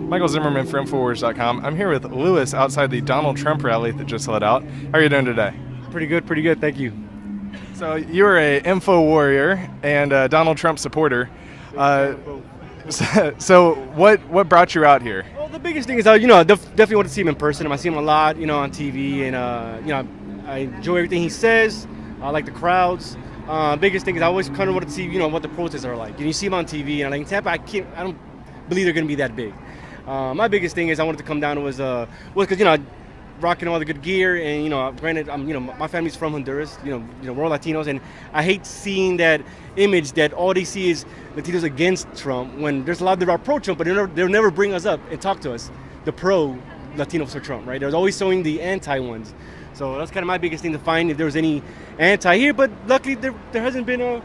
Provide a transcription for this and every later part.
Michael Zimmerman for Infowars.com. I'm here with Lewis outside the Donald Trump rally that just let out. How are you doing today? Pretty good, thank you. So you're a info warrior and a Donald Trump supporter. So what brought you out here? Well, the biggest thing is, definitely want to see him in person. I see him a lot, on TV, and I enjoy everything he says. I like the crowds. Biggest thing is I always kind of want to see, what the protests are like. And you see him on TV, and in Tampa, I don't believe they're going to be that big. My biggest thing is I wanted to come down was because rocking all the good gear, and granted, my family's from Honduras. We're all Latinos, and I hate seeing that image that all they see is Latinos against Trump. When there's a lot that are pro-Trump, but they'll never bring us up and talk to us, the pro-Latinos for Trump, right? They're always showing the anti ones. So that's kind of my biggest thing to find if there was any anti here. But luckily, there hasn't been a.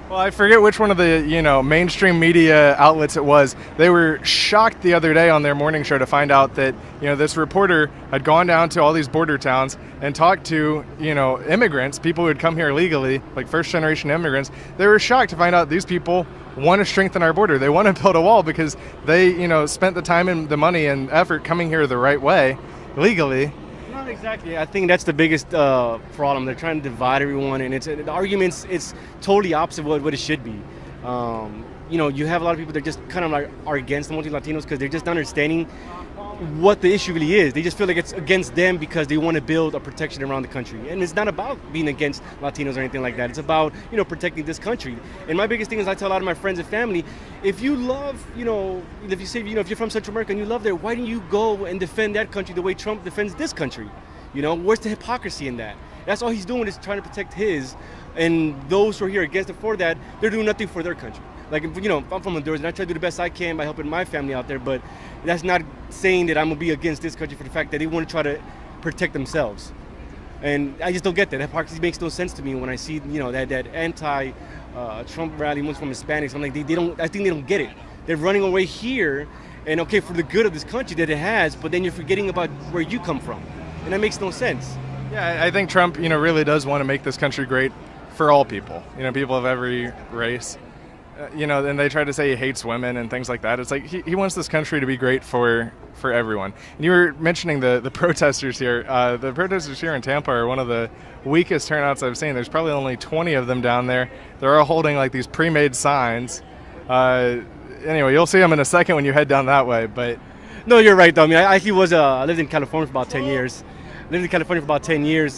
Well, I forget which one of the mainstream media outlets it was. They were shocked the other day on their morning show to find out that this reporter had gone down to all these border towns and talked to immigrants, people who had come here legally, like first generation immigrants. They were shocked to find out these people want to strengthen our border. They want to build a wall because they spent the time and the money and effort coming here the right way, legally. Not exactly. I think that's the biggest problem. They're trying to divide everyone, and the arguments. It's totally opposite of what it should be. You have a lot of people that just kind of like are against the multi-Latinos because they're just not understanding what the issue really is. They just feel like it's against them because they want to build a protection around the country, and it's not about being against Latinos or anything like that. It's about protecting this country. And my biggest thing is I tell a lot of my friends and family, if you love if you say if you're from Central America and you love there, why don't you go and defend that country the way Trump defends this country? Where's the hypocrisy in that? That's all he's doing is trying to protect his, and those who are here against it for that, they're doing nothing for their country. Like, if I'm from Honduras, and I try to do the best I can by helping my family out there, but that's not saying that I'm going to be against this country for the fact that they want to try to protect themselves. And I just don't get that. That hypocrisy makes no sense to me when I see, that anti-Trump rally most from Hispanics. I'm like, I think they don't get it. They're running away here, and okay, for the good of this country that it has, but then you're forgetting about where you come from. And that makes no sense. Yeah, I think Trump, really does want to make this country great for all people. People of every race. And they try to say he hates women and things like that. It's like he wants this country to be great for everyone. And you were mentioning the protesters here. The protesters here in Tampa are one of the weakest turnouts I've seen. There's probably only 20 of them down there. They're all holding like these pre-made signs. Anyway, you'll see them in a second when you head down that way. But no, you're right though. I mean, I actually I lived in California for about 10 years.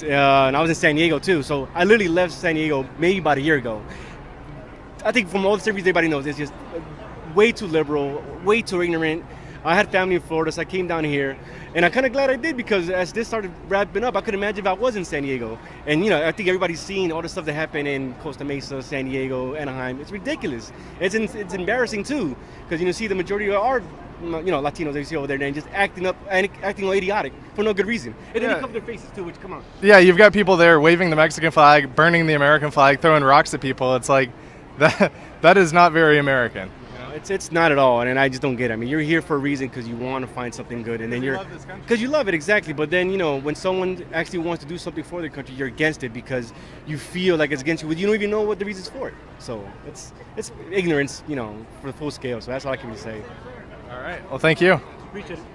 And I was in San Diego too. So I literally left San Diego maybe about a year ago. I think from all the surveys everybody knows, it's just way too liberal, way too ignorant. I had family in Florida, so I came down here, and I'm kind of glad I did because as this started wrapping up, I could imagine if I was in San Diego. And I think everybody's seen all the stuff that happened in Costa Mesa, San Diego, Anaheim. It's ridiculous. It's embarrassing too because you see the majority of our Latinos that you see over there and just acting all idiotic for no good reason. And then they cover their faces too, which come on. Yeah, you've got people there waving the Mexican flag, burning the American flag, throwing rocks at people. It's like that is not very American. It's not at all, and I just don't get it. I mean, you're here for a reason because you want to find something good, and then because you love it, exactly. But then when someone actually wants to do something for their country, you're against it because you feel like it's against you. You don't even know what the reason's for it. So it's ignorance, for the full scale. So that's all I can really say. All right. Well, thank you. Appreciate it.